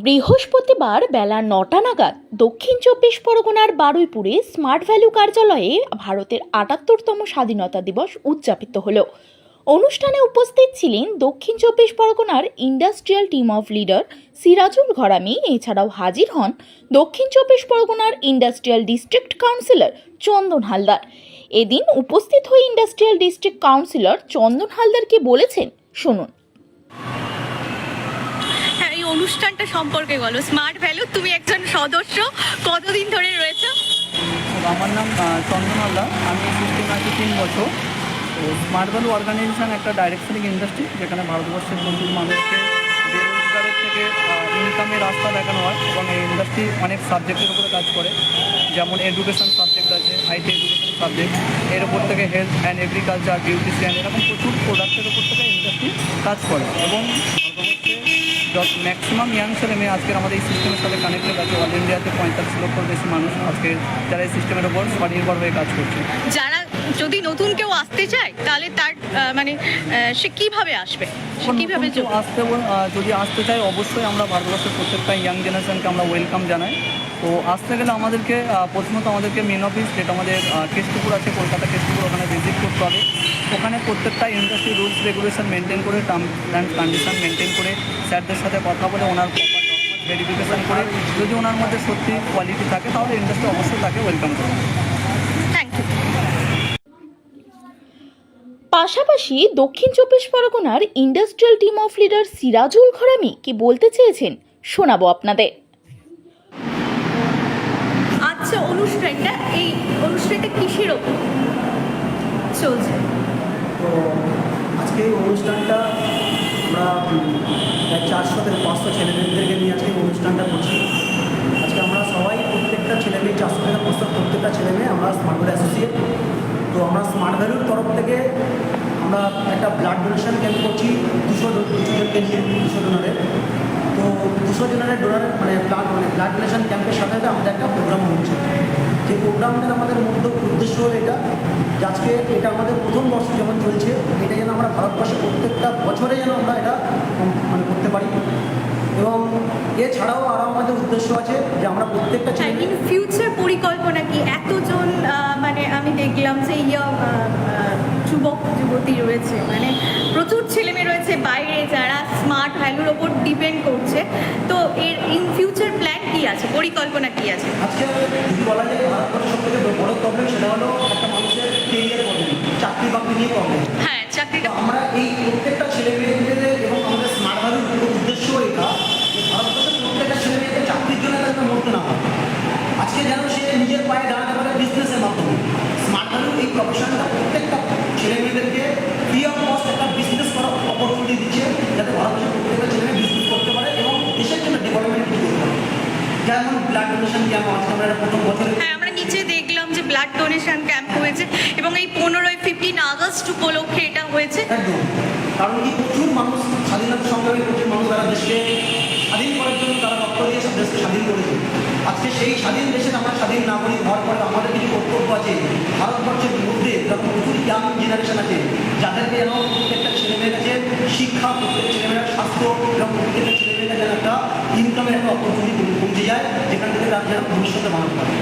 বৃহস্পতিবার বেলা ৯টা নাগাদ দক্ষিণ চব্বিশ পরগনার বারুইপুরে স্মার্ট ভ্যালু কার্যালয়ে ভারতের ৭৮তম স্বাধীনতা দিবস উদযাপিত হল। অনুষ্ঠানে উপস্থিত ছিলেন দক্ষিণ চব্বিশ পরগনার industrial team of leader Sirajul ঘরামি। এছাড়াও হাজির হন দক্ষিণ চব্বিশ পরগনার ইন্ডাস্ট্রিয়াল ডিস্ট্রিক্ট কাউন্সিলর চন্দন হালদার। এদিন উপস্থিত হয়ে ইন্ডাস্ট্রিয়াল ডিস্ট্রিক্ট কাউন্সিলর চন্দন হালদার কি বলেছেন শুনুন। অনুষ্ঠানটা সম্পর্কে বলো। স্মার্ট ভ্যালু, তুমি একজন সদস্য, কতদিন ধরে রয়েছে? আমার নাম চন্দন হালদার, আমি সিস্টেম আছি 3 বছর। তো স্মার্ট ভ্যালু অর্গানাইজেশন একটা ডাইরেক্ট সেলিং ইন্ডাস্ট্রি, যেখানে ভারতবর্ষের প্রচুর মানুষকে বেরোজগারের থেকে ইনকামের রাস্তা দেখানো হয় এবং এই ইন্ডাস্ট্রি অনেক সাবজেক্টের উপরে কাজ করে। যেমন এডুকেশন সাবজেক্ট আছে, আইটি এডুকেশন সাবজেক্ট, এর উপর থেকে হেলথ অ্যান্ড এগ্রিকালচার, বিউটিশিয়ান, এরকম প্রচুর প্রোডাক্টের উপর থেকে ইন্ডাস্ট্রি কাজ করে। এবং ম্যাক্সিমাম ইয়াং ছেলে মেয়ে আজকের আমাদের এই সিস্টেমের সাথে কানেক্টেড আছে। অল ইন্ডিয়াতে 45 লক্ষর বেশি মানুষ আজকে যারা এই সিস্টেমের উপর স্বনির্ভর হয়ে কাজ করছে। যারা যদি নতুন কেউ আসতে চায় তাহলে তার সে কিভাবে আসবে, সে কিভাবে যদি আসতে চায়, অবশ্যই আমরা ভারতবর্ষের প্রত্যেকটা ইয়াং জেনারেশনকে আমরা ওয়েলকাম জানাই। তো আসতে গেলে আমাদেরকে প্রথমত আমাদেরকে মেন অফিস, যেটা আমাদের কেষ্টপুর আছে, কলকাতা কেষ্টপুর, ওখানে ভিজিট করতে হবে। ওখানে প্রত্যেকটা ইন্ডাস্ট্রি রুলস রেগুলেশন মেনটেন করে, টার্মস অ্যান্ড কন্ডিশন মেনটেন করে, স্যারদের সাথে কথা বলে ওনার প্রপার ডকুমেন্ট ভেরিফিকেশান করে, যদি ওনার মধ্যে সত্যি কোয়ালিটি থাকে তাহলে ইন্ডাস্ট্রি অবশ্যই তাকে ওয়েলকাম করবে। Thank you. পাশাপাশি দক্ষিণ চব্বিশ পরগনার industrial team of leader Sirajul Gharami কি বলতে চেয়েছেন শোনাবো আপনাদের। আচ্ছা, এই অনুষ্ঠানটা কিসের ওপর চলছে? তো আজকে এই অনুষ্ঠানটা আমরা প্রায় 400 থেকে 500 ছেলেমেয়েদেরকে নিয়ে আজকে অনুষ্ঠানটা করছি। আজকে আমরা সবাই প্রত্যেকটা ছেলেমেয়ে 400 থেকে 500 প্রত্যেকটা ছেলেমেয়ে আমরা স্মার্ট ভ্যালু অ্যাসোসিয়েট। তো আমরা স্মার্ট ভ্যালুর তরফ থেকে আমরা একটা ব্লাড ডোনেশন ক্যাম্প করছি 200 জনকে নিয়ে, 200 ডোনারের। তো 200 জনের ডোনারের ব্লাড ডোনেশন ক্যাম্পের সাথে সাথে আমাদের একটা প্রোগ্রাম হচ্ছে। যে প্রোগ্রামটার আমাদের মূল উদ্দেশ্য হলো এটা যে আজকে এটা আমাদের প্রথম বর্ষ যেমন চলছে, এটা যেন আমরা ভারতবর্ষে প্রত্যেকটা বছরে যেন আমরা এটা করতে পারি। এবং এছাড়াও আরও আমাদের উদ্দেশ্য আছে যে আমরা প্রত্যেকটা ইন ফিউচার পরিকল্পনা কি? এতজন আমি দেখলাম যে যুবক যুবতী রয়েছে, প্রচুর ছেলেমেয়ে রয়েছে বাইরে যারা স্মার্ট ভ্যালুর ওপর ডিপেন্ড করছে। তো এর ইন ফিউচার প্ল্যান কি আছে, পরিকল্পনা কি আছে? আজকে যদি বলা যায় ভারতবর্ষের সবথেকে বড় প্রবলেম সেটা হলো একটা মানুষের কেরিয়ার প্রবলেম, চাকরি বাকরি নিয়ে প্রবলেম। হ্যাঁ, চাকরিটা আমরা এই প্রত্যেকটা ছেলে মেয়েদের এবং আমাদের স্মার্ট ভ্যালুর উদ্দেশ্য এটা যে ভারতবর্ষের প্রত্যেকটা ছেলে মেয়েকে চাকরির জন্য একটা মরতে না হয়। আজকে যেন সে নিজের পায়ে দাঁড়াতে পারে বিজনেসের মাধ্যমে। স্মার্ট ভ্যালু এই প্রফেশনটা প্রত্যেকটা ছেলে মেয়েদেরকে ফ্রি অফ কস্ট একটা বিজনেস করার অপরচুনিটি দিচ্ছে, যাতে ভারতবর্ষের প্রত্যেকটা ছেলে মেয়ে বিজনেস করতে পারে এবং দেশের জন্য ডেভেলপমেন্ট করতে পারে। যেমন ব্লাড ডোনেশন ক্যাম্প আজকে আমরা প্রথম বছরে আমরা নিচে দেখলাম যে ব্লাড ডোনেশন ক্যাম্প হয়েছে এবং এই 15 আগস্ট উপলক্ষে এটা হয়েছে। একদম, কারণ কি প্রচুর মানুষ স্বাধীনতা সংগ্রামী, প্রচুর মানুষ তারা দেশকে স্বাধীন করার জন্য তারা রক্ত দিয়ে দেশকে স্বাধীন করেছে। আজকে সেই স্বাধীন দেশে আমরা স্বাধীন নাগরিক হওয়ার পরে আমাদের কিছু কর্তব্য আছে। ভারতবর্ষের মধ্যে যখন প্রচুর ইয়াং জেনারেশন আছে, যাদেরকে যেন প্রত্যেকটা ছেলেমেয়ের কাছে শিক্ষা, প্রত্যেক ছেলেমেয়েরা স্বাস্থ্য এবং প্রত্যেকটা ছেলেমেয়েরা যেন একটা ইনকামের একটা অপরচুনিটি পৌঁছে যায়, যেখান থেকে তারা যেন ভবিষ্যতে মানুষ পাবে।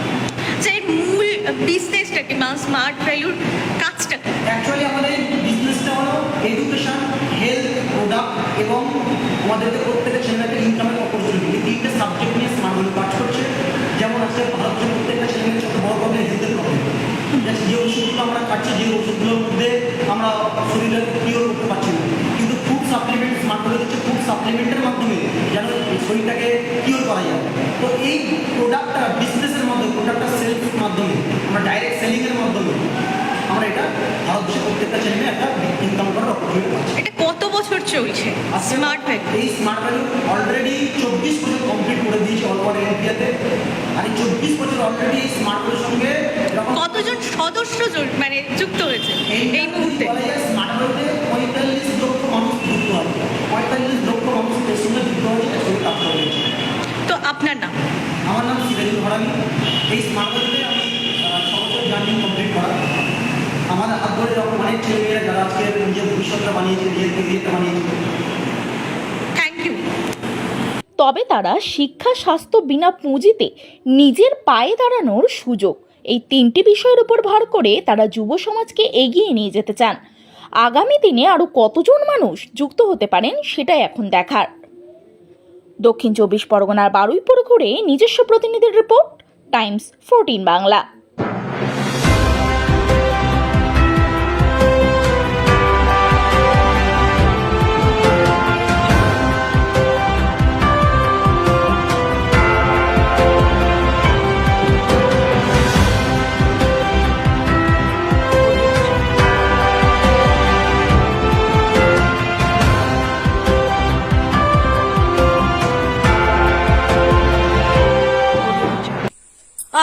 সেই মূল বিজনেসটাকে স্মার্ট ভ্যালুর কাজটা অ্যাকচুয়ালি আমাদের বিজনেসটা হলো এডুকেশন, হেলথ, প্রোডাক্ট এবং আমাদেরকে প্রত্যেকটা ছেলেমেয়েকে ইনকামের অপরচুনিটি, এই 3টে সাবজেক্ট নিয়ে স্মার্ট ভ্যালু কাজ করছে। যেমন আজকে ভারতের প্রত্যেকটা ছেলেমেয়ের সবচেয়ে বড় প্রবলেম হেলথের প্রবলেম। যে ওষুধগুলো আমরা খাচ্ছি, যে ওষুধগুলোর মধ্যে আমরা শরীরে কিওর করতে পারছি না, কিন্তু ফুড সাপ্লিমেন্ট স্মার্ট ভ্যালু হচ্ছে ফুড সাপ্লিমেন্টের মাধ্যমে যেন শরীরটাকে কিওর করা যায়। তো এই প্রোডাক্টটা বিজনেসের মাধ্যমে, প্রোডাক্টটা সেলসের মাধ্যমে, আমরা ডাইরেক্ট সেলিংয়ের মাধ্যমে আমরা এটা ভারতবর্ষের প্রত্যেকটা ছেলে একটা ইনকাম করার অপরচুনিটি পাচ্ছি। এটা কত বছর চলছে স্মার্ট ভ্যালু? এই স্মার্ট ভ্যালু অলরেডি 24 বছর কমপ্লিট করে দিয়েছে অল ওভার ইন্ডিয়াতে। আর এই 24 বছর অলরেডি এই স্মার্ট ভ্যালুর সঙ্গে কতজন সদস্য যুক্ত হয়েছে এই মুহূর্তে? স্মার্ট ভ্যালুতে 45 লক্ষ মানুষ যুক্ত আছে। 45 লক্ষ মানুষ এর সঙ্গে যুক্ত হয়েছে, এর সঙ্গে কাজ করে রয়েছে। তো আপনার নাম? আমার নাম সিরাজুল ঘরামি। এই স্মার্ট ভ্যালুতে আমি 6 বছর জার্নি কমপ্লিট করা। আমাদের হাত ধরে যখন অনেক ছেলেমেয়েরা যারা আজকে নিজের ভবিষ্যৎটা বানিয়েছে, নিজের কেরিয়ারটা বানিয়েছে। Thank you. তবে তারা শিক্ষা, স্বাস্থ্য, বিনা পুঁজিতে নিজের পায়ে দাঁড়ানোর সুযোগ, এই তিনটি বিষয়ের উপর ভর করে তারা যুব সমাজকে এগিয়ে নিয়ে যেতে চান। আগামী দিনে আরও কতজন মানুষ যুক্ত হতে পারেন সেটাই এখন দেখার। দক্ষিণ 24 পরগনার বারুইপুর ঘুরে নিজস্ব প্রতিনিধির রিপোর্ট, টাইমস 14 বাংলা।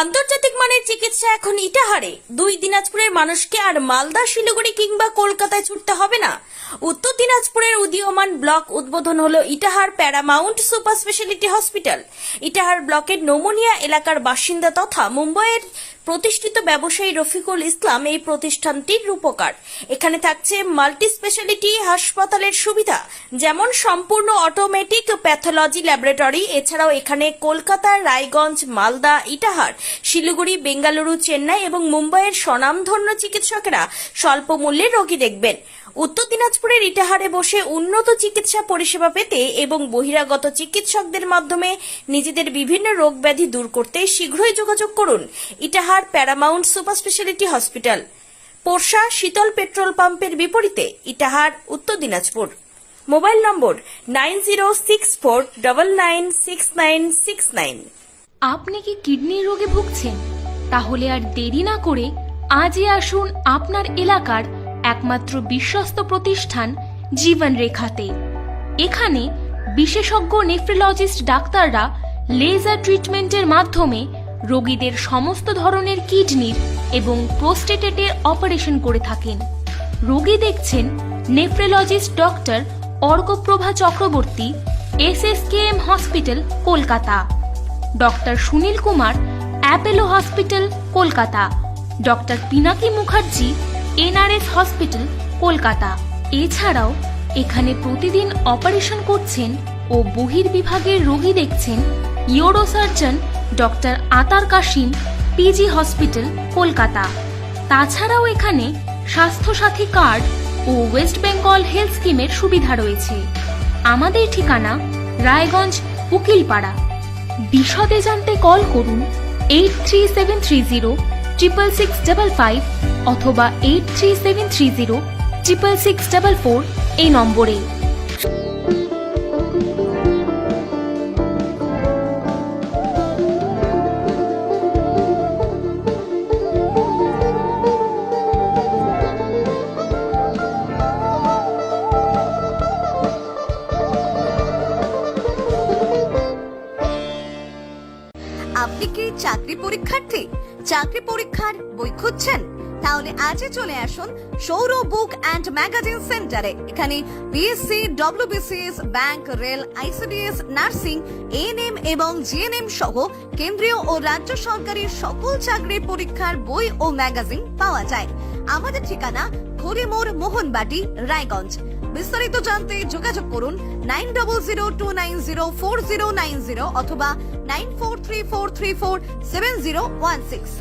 আন্তর্জাতিক মানের চিকিৎসা এখন ইটাহারে। 2 দিনাজপুরের মানুষকে আর মালদা, শিলিগুড়ি কিংবা কলকাতায় ছুটতে হবে না। উত্তর দিনাজপুরের উদীয়মান ব্লক উদ্বোধন হলো Itahar paramount super speciality hospital. Itahar ব্লকের নোমনিয়া এলাকার বাসিন্দা তথা মুম্বাইয়ের প্রতিষ্ঠিত ব্যবসায়ী রফিকুল ইসলাম এই প্রতিষ্ঠানটির রূপকার। এখানে থাকছে মাল্টি স্পেশালিটি হাসপাতালের সুবিধা, যেমন সম্পূর্ণ অটোমেটিক প্যাথোলজি ল্যাবরেটরি। এছাড়াও এখানে কলকাতা, রায়গঞ্জ, মালদা, ইটাহার, শিলিগুড়ি, বেঙ্গালুরু, চেন্নাই এবং মুম্বাইয়ের স্বনামধন্য চিকিৎসকেরা স্বল্প মূল্যে রোগী দেখবেন। উত্তর দিনাজপুরের ইটাহারে বসে উন্নত চিকিৎসা পরিষেবা পেতে এবং বহিরাগত চিকিৎসকদের মাধ্যমে নিজেদের বিভিন্ন রোগ ব্যাধি দূর করতে শীঘ্রই যোগাযোগ করুন Itahar paramount super speciality hospital, Porsha Sheetal petrol পাম্পের বিপরীতে, ইটাহার, উত্তর দিনাজপুর। মোবাইল নম্বর 9064996969। আপনি কি কিডনি রোগে ভুগছেন? তাহলে আর দেরি না করে আজই আসুন আপনার এলাকার একমাত্র বিশ্বস্ত প্রতিষ্ঠান জীবন রেখাতে। এখানে বিশেষজ্ঞ নেফ্রোলজিস্ট ডাক্তাররা লেজার ট্রিটমেন্টের মাধ্যমে রোগীদের সমস্ত ধরনের কিডনির এবং প্রোস্টেটের অপারেশন করে থাকেন। রোগী দেখছেন nephrologist doctor Arkaprava Chakraborty, SSKM hospital, Kolkata. Doctor Sunil Kumar, Apollo hospital, Kolkata. Doctor Pinaki Mukherjee, NRS hospital, Kolkata. এছাড়াও এখানে প্রতিদিন অপারেশন করছেন ও বহির্বিভাগের রোগী দেখছেন ইউরোসার্জন ডক্টর আতার কাশিম, PG হসপিটাল, কলকাতা। তাছাড়াও এখানে স্বাস্থ্যসাথী কার্ড ও ওয়েস্ট বেঙ্গল হেলথ স্কিমের সুবিধা রয়েছে। আমাদের ঠিকানা রায়গঞ্জ, উকিলপাড়া। বিশদে জানতে কল করুন 8373066655 অথবা 8373066644 এই নম্বরে। আপনি কি চাকরি পরীক্ষার্থী? চাকরি পরীক্ষার বই খুঁজছেন? তাহলে আজই চলে আসুন সৌর বুক অ্যান্ড ম্যাগাজিন সেন্টারে। এখানে BSc, WBCS, bank, rail, ICDS, nursing, ANM এবং GNM সহ কেন্দ্রীয় ও রাজ্য সরকারের সকল চাকরির পরীক্ষার বই ও ম্যাগাজিন পাওয়া যায়। আমাদের ঠিকানা খড়িমোড়, মোহনবাটি, রায়গঞ্জ। বিস্তারিত জানতে যোগাযোগ করুন 9002904090 অথবা 9434347016।